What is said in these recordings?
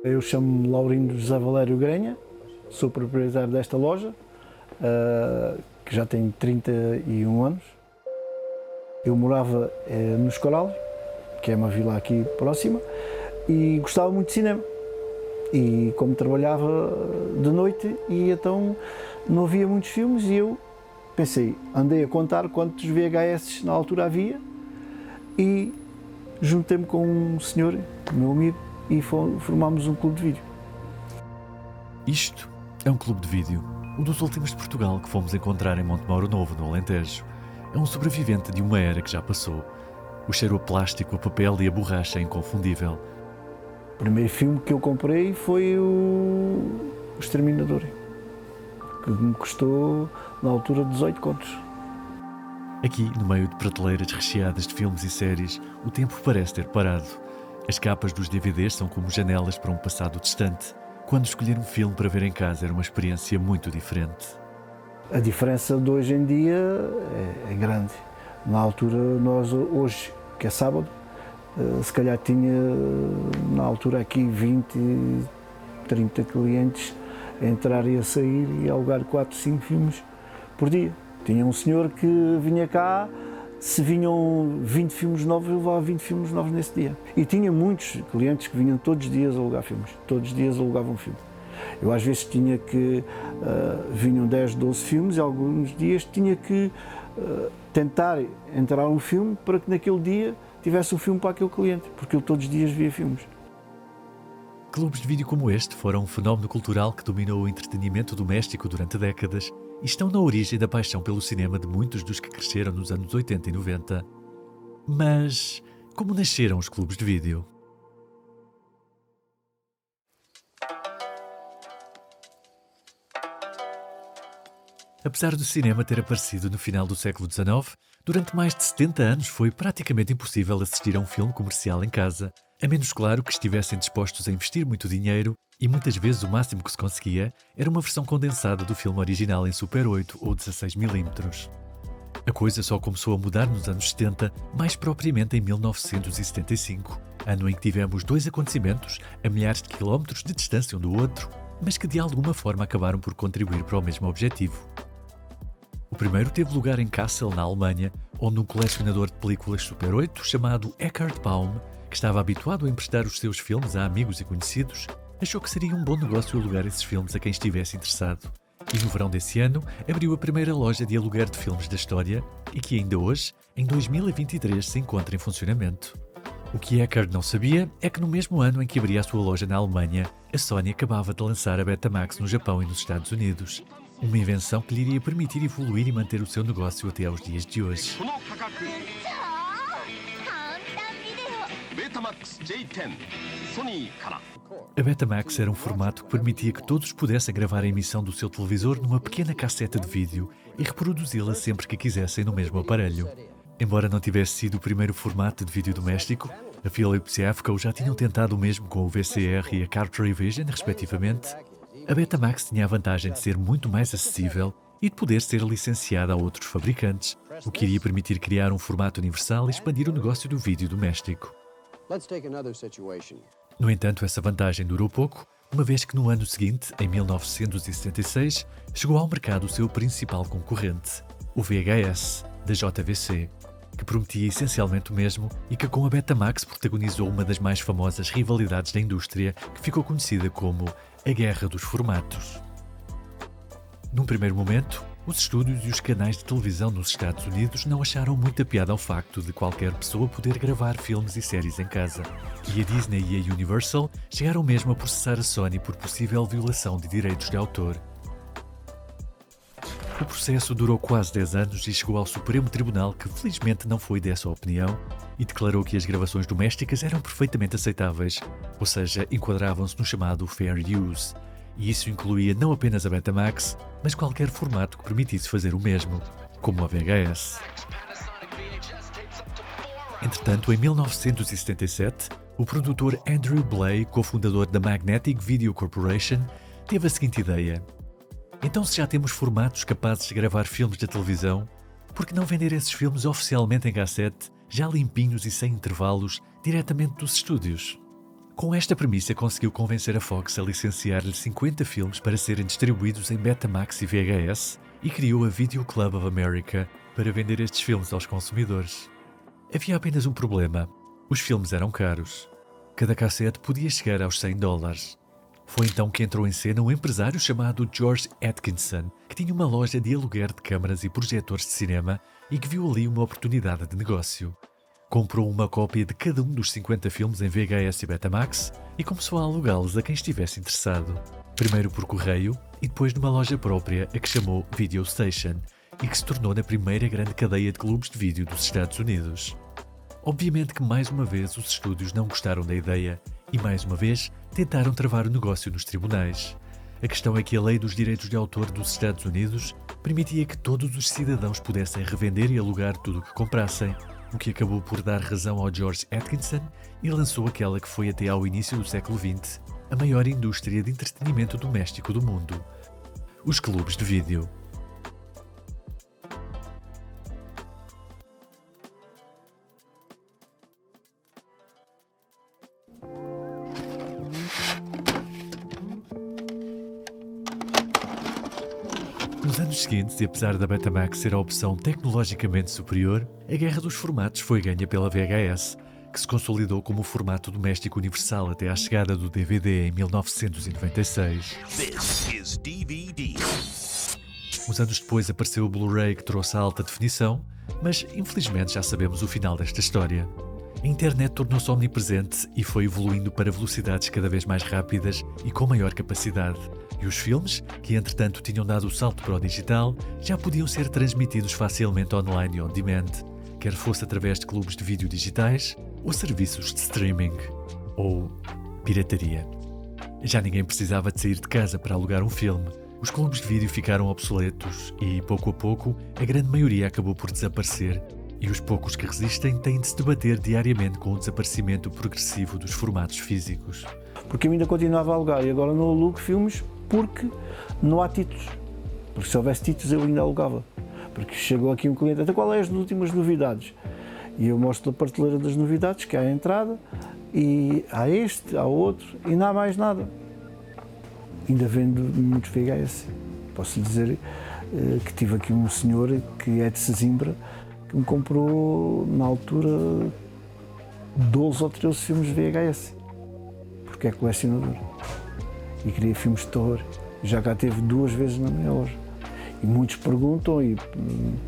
Eu chamo-me Laurindo José Valério Grenha, sou proprietário desta loja, que já tem 31 anos. Eu morava no Escoral, que é uma vila aqui próxima, e gostava muito de cinema. E como trabalhava de noite, e então não havia muitos filmes, e eu pensei, andei a contar quantos VHS na altura havia, e juntei-me com um senhor, meu amigo, e formámos um clube de vídeo. Isto é um clube de vídeo, um dos últimos de Portugal que fomos encontrar em Montemoro Novo, no Alentejo. É um sobrevivente de uma era que já passou. O cheiro a plástico, a papel e a borracha é inconfundível. O primeiro filme que eu comprei foi o Exterminador, que me custou, na altura, 18 contos. Aqui, no meio de prateleiras recheadas de filmes e séries, o tempo parece ter parado. As capas dos DVDs são como janelas para um passado distante. Quando escolher um filme para ver em casa era uma experiência muito diferente. A diferença de hoje em dia é grande. Na altura, nós hoje, que é sábado, se calhar tinha, na altura aqui, 20, 30 clientes a entrar e a sair e a alugar 4, 5 filmes por dia. Tinha um senhor que vinha cá, se vinham 20 filmes novos, eu levava 20 filmes novos nesse dia. E tinha muitos clientes que vinham todos os dias a alugar filmes, todos os dias alugavam um filme. Eu às vezes tinha que, vinham 10, 12 filmes e alguns dias tinha que tentar entrar um filme para que naquele dia tivesse um filme para aquele cliente, porque eu todos os dias via filmes. Clubes de vídeo como este foram um fenómeno cultural que dominou o entretenimento doméstico durante décadas e estão na origem da paixão pelo cinema de muitos dos que cresceram nos anos 80 e 90. Mas como nasceram os clubes de vídeo? Apesar do cinema ter aparecido no final do século XIX, durante mais de 70 anos foi praticamente impossível assistir a um filme comercial em casa, a menos claro que estivessem dispostos a investir muito dinheiro e muitas vezes o máximo que se conseguia era uma versão condensada do filme original em Super 8 ou 16mm. A coisa só começou a mudar nos anos 70, mais propriamente em 1975, ano em que tivemos dois acontecimentos a milhares de quilómetros de distância um do outro, mas que de alguma forma acabaram por contribuir para o mesmo objetivo. O primeiro teve lugar em Kassel, na Alemanha, onde um colecionador de películas Super 8 chamado Eckhard Baum, que estava habituado a emprestar os seus filmes a amigos e conhecidos, achou que seria um bom negócio alugar esses filmes a quem estivesse interessado. E no verão desse ano, abriu a primeira loja de aluguer de filmes da história e que ainda hoje, em 2023, se encontra em funcionamento. O que Eckhard não sabia é que no mesmo ano em que abria a sua loja na Alemanha, a Sony acabava de lançar a Betamax no Japão e nos Estados Unidos. Uma invenção que lhe iria permitir evoluir e manter o seu negócio até aos dias de hoje. A Betamax era um formato que permitia que todos pudessem gravar a emissão do seu televisor numa pequena cassete de vídeo e reproduzi-la sempre que quisessem no mesmo aparelho. Embora não tivesse sido o primeiro formato de vídeo doméstico, a Philips e a AFCO já tinham tentado o mesmo com o VCR e a Cartridge Vision, respectivamente. A Betamax tinha a vantagem de ser muito mais acessível e de poder ser licenciada a outros fabricantes, o que iria permitir criar um formato universal e expandir o negócio do vídeo doméstico. No entanto, essa vantagem durou pouco, uma vez que no ano seguinte, em 1976, chegou ao mercado o seu principal concorrente, o VHS, da JVC, que prometia essencialmente o mesmo e que com a Betamax protagonizou uma das mais famosas rivalidades da indústria, que ficou conhecida como a Guerra dos Formatos. Num primeiro momento, os estúdios e os canais de televisão nos Estados Unidos não acharam muita piada ao facto de qualquer pessoa poder gravar filmes e séries em casa. E a Disney e a Universal chegaram mesmo a processar a Sony por possível violação de direitos de autor. O processo durou quase 10 anos e chegou ao Supremo Tribunal, que felizmente não foi dessa opinião e declarou que as gravações domésticas eram perfeitamente aceitáveis, ou seja, enquadravam-se no chamado Fair Use. E isso incluía não apenas a Betamax, mas qualquer formato que permitisse fazer o mesmo, como a VHS. Entretanto, em 1977, o produtor Andrew Blay, cofundador da Magnetic Video Corporation, teve a seguinte ideia: então, se já temos formatos capazes de gravar filmes da televisão, por que não vender esses filmes oficialmente em cassete, já limpinhos e sem intervalos, diretamente dos estúdios? Com esta premissa conseguiu convencer a Fox a licenciar-lhe 50 filmes para serem distribuídos em Betamax e VHS e criou a Video Club of America para vender estes filmes aos consumidores. Havia apenas um problema. Os filmes eram caros. Cada cassete podia chegar aos $100. Foi então que entrou em cena um empresário chamado George Atkinson, que tinha uma loja de aluguer de câmaras e projetores de cinema e que viu ali uma oportunidade de negócio. Comprou uma cópia de cada um dos 50 filmes em VHS e Betamax e começou a alugá-los a quem estivesse interessado. Primeiro por correio e depois numa loja própria a que chamou Video Station e que se tornou na primeira grande cadeia de clubes de vídeo dos Estados Unidos. Obviamente que mais uma vez os estúdios não gostaram da ideia e mais uma vez tentaram travar o negócio nos tribunais. A questão é que a lei dos direitos de autor dos Estados Unidos permitia que todos os cidadãos pudessem revender e alugar tudo o que comprassem, o que acabou por dar razão ao George Atkinson e lançou aquela que foi até ao início do século XX a maior indústria de entretenimento doméstico do mundo: os clubes de vídeo. Nos anos seguintes, e apesar da Betamax ser a opção tecnologicamente superior, a guerra dos formatos foi ganha pela VHS, que se consolidou como o formato doméstico universal até à chegada do DVD em 1996. This is DVD. Uns anos depois apareceu o Blu-ray, que trouxe a alta definição, mas infelizmente já sabemos o final desta história. A internet tornou-se omnipresente e foi evoluindo para velocidades cada vez mais rápidas e com maior capacidade. E os filmes, que entretanto tinham dado o salto para o digital, já podiam ser transmitidos facilmente online e on demand, quer fosse através de clubes de vídeo digitais ou serviços de streaming, ou pirataria. Já ninguém precisava de sair de casa para alugar um filme. Os clubes de vídeo ficaram obsoletos e, pouco a pouco, a grande maioria acabou por desaparecer, e os poucos que resistem têm de se debater diariamente com o desaparecimento progressivo dos formatos físicos. Porque eu ainda continuava a alugar e agora não alugo filmes porque não há títulos. Porque se houvesse títulos eu ainda alugava. Porque chegou aqui um cliente, até qual é as últimas novidades? E eu mostro a prateleira das novidades, que há a entrada, e há este, há outro, e não há mais nada. Ainda vendo muitos VHS. Posso dizer que tive aqui um senhor que é de Sesimbra, que me comprou, na altura, 12 ou 13 filmes de VHS, porque é colecionador e queria filmes de terror. Já cá teve 2 vezes na minha loja. E muitos perguntam, e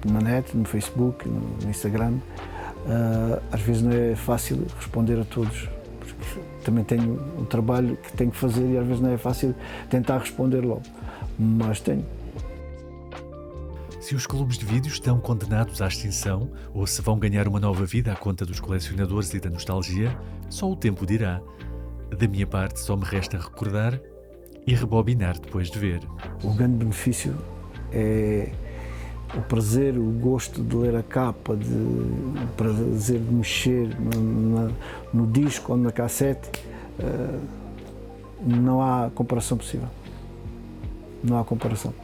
na net, no Facebook, no Instagram, às vezes não é fácil responder a todos, porque também tenho um trabalho que tenho que fazer e às vezes não é fácil tentar responder logo, mas tenho. Se os clubes de vídeo estão condenados à extinção ou se vão ganhar uma nova vida à conta dos colecionadores e da nostalgia, só o tempo dirá. Da minha parte, só me resta recordar e rebobinar depois de ver. O grande benefício é o prazer, o gosto de ler a capa, o prazer de mexer no disco ou na cassete. Não há comparação possível. Não há comparação.